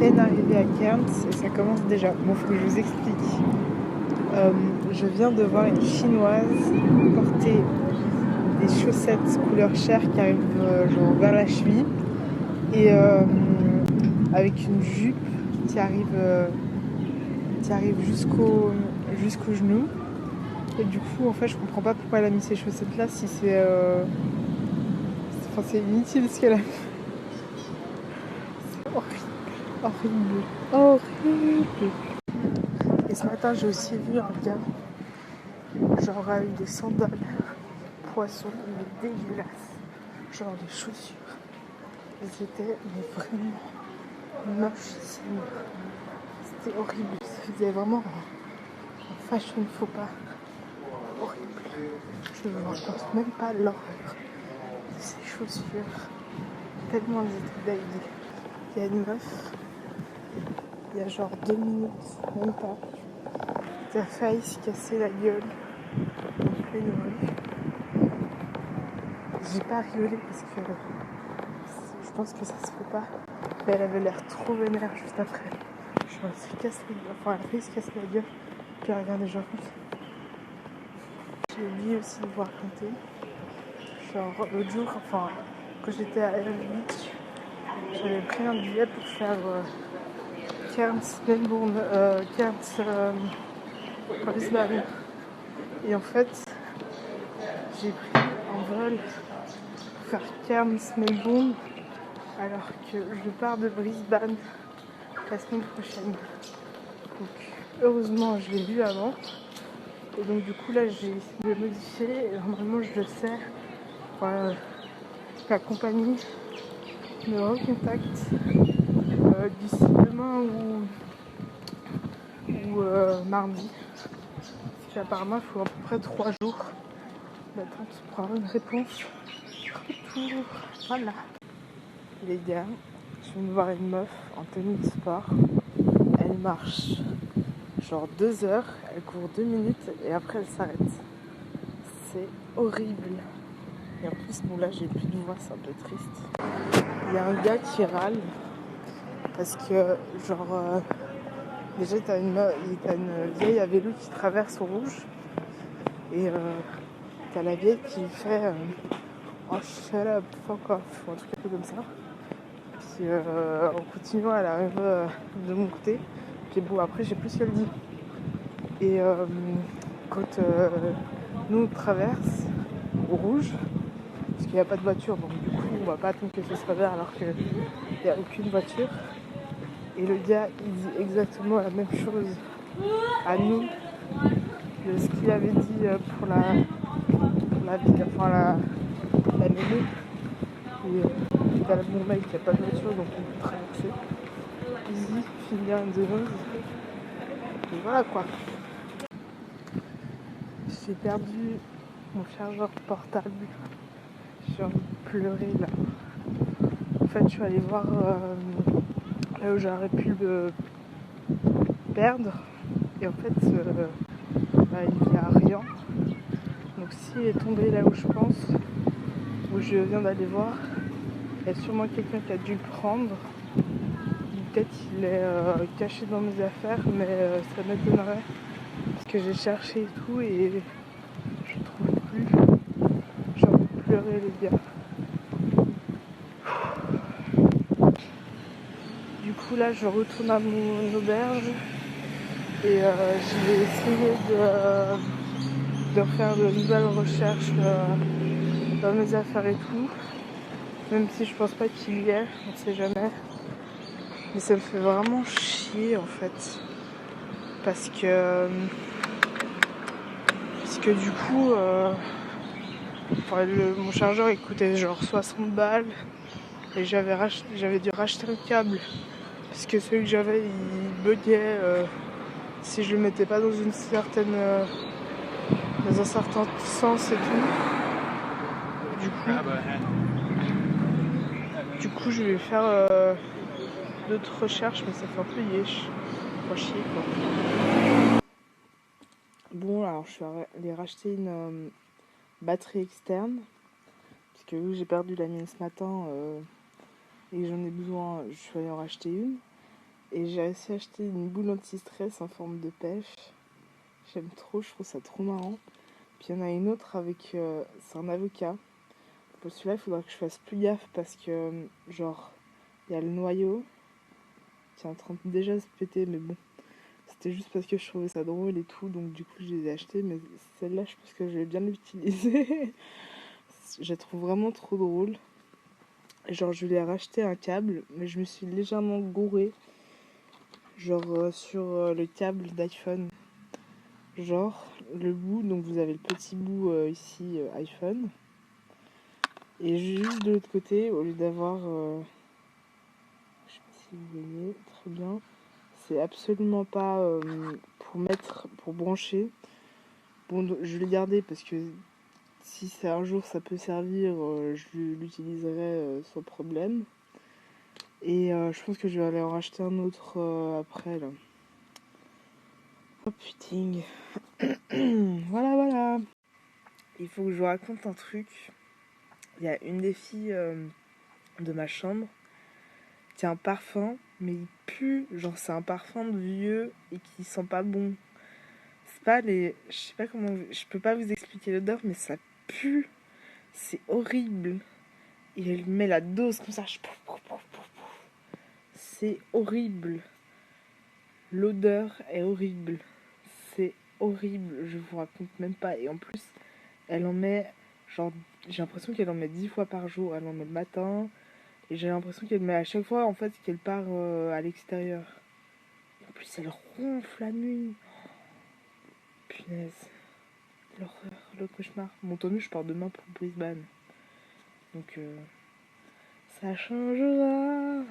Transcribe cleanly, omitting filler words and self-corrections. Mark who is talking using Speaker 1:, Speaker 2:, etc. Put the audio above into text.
Speaker 1: peine arrivée à Cairns et ça commence déjà. Bon, faut que je vous explique. Je viens de voir une chinoise porter des chaussettes couleur chair qui arrivent genre vers la cheville et avec une jupe qui arrive jusqu'au genou. Et du coup, en fait, je comprends pas pourquoi elle a mis ces chaussettes là si c'est c'est inutile ce qu'elle a fait. C'est horrible. Et ce matin, j'ai aussi vu un gars genre avec des sandales poisson, mais dégueulasses, genre des chaussures. Elles étaient mais vraiment mochissimes. C'était horrible. Ça faisait vraiment un fashion faux pas. Horrible. Je ne me raconte même pas l'horreur de ces chaussures. Tellement elles étaient dégueu. Il y a une meuf, il y a genre 2 minutes, même pas, qui a failli se casser la gueule en pleine rue. J'ai pas rigolé parce que je pense que ça se fait pas. Mais elle avait l'air trop vénère juste après. Genre elle se casse la gueule. Enfin elle a failli se casser la gueule. Puis regardez genre. J'ai oublié aussi de vous raconter. Genre l'autre jour, enfin quand j'étais à Elm Beach, j'avais pris un billet pour faire Cairns, Melbourne, Cairns, Brisbane. Et en fait, j'ai pris un vol pour faire Cairns, Melbourne, alors que je pars de Brisbane la semaine prochaine. Donc heureusement, je l'ai vu avant. Et donc du coup là, j'ai essayé de le modifier. Et normalement, je le sais. Voilà, la compagnie me recontacte d'ici demain ou mardi. Parce qu'apparemment, il faut à peu près 3 jours d'attente pour avoir une réponse. Retour. Voilà. Les gars, je viens de voir une meuf en tenue de sport. Elle marche genre 2 heures, elle court 2 minutes et après elle s'arrête. C'est horrible. Et en plus, bon là j'ai plus de voix, c'est un peu triste. Il y a un gars qui râle parce que genre déjà t'as une vieille à vélo qui traverse au rouge et t'as la vieille qui fait oh shut up, fuck off, ou un truc un peu comme ça. Puis en continuant elle arrive de mon côté. Puis bon après je sais plus ce qu'elle dit. Et quand nous on traverse au rouge, parce qu'il n'y a pas de voiture, donc du coup on va pas attendre que ce soit vert alors qu'il n'y a aucune voiture. Et le gars il dit exactement la même chose à nous de ce qu'il avait dit pour la ville, enfin la mêlée. Et t'as mon mec qui a pas de voiture donc on peut traverser. Easy, finger in the nose. Et voilà quoi. J'ai perdu mon chargeur portable. J'ai envie de pleurer là. En fait, je suis allée voir là où j'aurais pu le perdre. Et en fait, il n'y a rien. Donc s'il est tombé là où je pense, où je viens d'aller voir, il y a sûrement quelqu'un qui a dû le prendre. Peut-être qu'il est caché dans mes affaires, mais ça m'étonnerait. Parce que j'ai cherché et tout et je ne trouve plus. J'ai envie de pleurer les gars. Du coup là je retourne à mon auberge et je vais essayer de refaire de nouvelles recherches dans mes affaires et tout. Même si je pense pas qu'il y ait, on sait jamais. Mais ça me fait vraiment chier en fait. Parce que du coup mon chargeur il coûtait genre 60 balles et j'avais dû racheter un câble parce que celui que j'avais il buguait si je le mettais pas dans dans un certain sens et tout. Du coup je vais faire d'autres recherches mais ça fait un peu chier quoi. Bon alors je suis allée racheter une batterie externe parce que vu que j'ai perdu la mienne ce matin et j'en ai besoin, je suis allée en racheter une. Et j'ai réussi à acheter une boule anti-stress en forme de pêche. J'aime trop, je trouve ça trop marrant. Puis il y en a une autre avec... c'est un avocat. Pour celui-là, il faudra que je fasse plus gaffe parce que, genre, il y a le noyau qui est en train de déjà se péter, mais bon. C'était juste parce que je trouvais ça drôle et tout, donc du coup je les ai achetés, mais celle-là, je pense que je vais bien l'utiliser. Je la trouve vraiment trop drôle. Genre, je voulais racheter un câble, mais je me suis légèrement gourée. Genre, sur le câble d'iPhone. Genre, le bout, donc vous avez le petit bout ici, iPhone. Et juste de l'autre côté, au lieu d'avoir... je sais pas si vous voyez très bien. C'est absolument pas pour brancher. Bon, je vais le garder parce que si c'est un jour ça peut servir, je l'utiliserai sans problème. Et je pense que je vais aller en racheter un autre après là. Oh putain. Voilà, voilà. Il faut que je vous raconte un truc. Il y a une des filles de ma chambre qui a un parfum, mais il pue. Genre, c'est un parfum de vieux et qui sent pas bon. C'est pas les. Je sais pas comment. Je peux pas vous expliquer l'odeur, mais ça pue. C'est horrible. Il met la dose comme ça. C'est horrible. L'odeur est horrible. C'est horrible. Je vous raconte même pas. Et en plus, elle en met. Genre, j'ai l'impression qu'elle en met 10 fois par jour. Elle en met le matin. Et j'ai l'impression qu'elle met à chaque fois en fait qu'elle part à l'extérieur. En plus, elle ronfle la nuit. Punaise. L'horreur, le cauchemar. Bon, tant mieux, je pars demain pour Brisbane. Donc, ça changera.